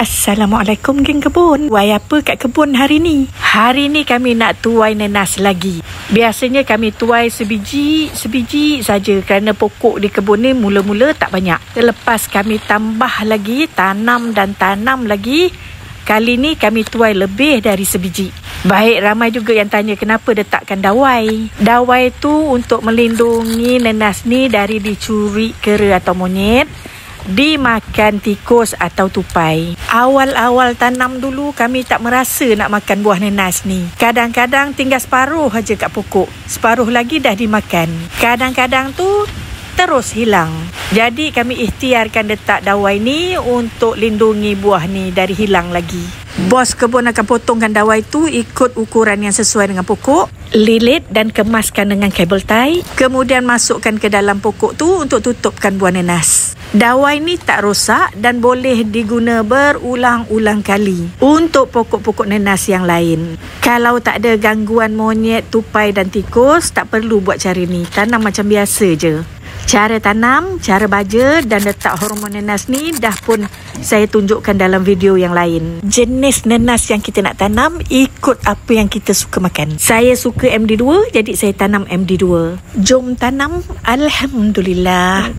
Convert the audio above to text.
Assalamualaikum geng kebun. Tuai apa kat kebun hari ni? Hari ni kami nak tuai nenas lagi. Biasanya kami tuai sebiji saja kerana pokok di kebun ni mula-mula tak banyak. Selepas kami tambah lagi, tanam lagi, kali ni kami tuai lebih dari sebiji. Baik, ramai juga yang tanya kenapa letakkan dawai. Dawai tu untuk melindungi nenas ni dari dicuri kera atau monyet, dimakan tikus atau tupai. Awal-awal tanam dulu kami tak merasa nak makan buah nenas ni. Kadang-kadang tinggal separuh aja kat pokok, separuh lagi dah dimakan. Kadang-kadang tu terus hilang. Jadi kami ikhtiarkan letak dawai ni untuk lindungi buah ni dari hilang lagi. Bos kebun akan potongkan dawai tu ikut ukuran yang sesuai dengan pokok, lilit dan kemaskan dengan kabel tie, kemudian masukkan ke dalam pokok tu untuk tutupkan buah nenas. Dawai ni tak rosak dan boleh diguna berulang-ulang kali untuk pokok-pokok nenas yang lain. Kalau tak ada gangguan monyet, tupai dan tikus, tak perlu buat cara ni. Tanam macam biasa je. Cara tanam, cara baja dan letak hormon nenas ni dah pun saya tunjukkan dalam video yang lain. Jenis nenas yang kita nak tanam ikut apa yang kita suka makan. Saya suka MD2, jadi saya tanam MD2. Jom tanam. Alhamdulillah.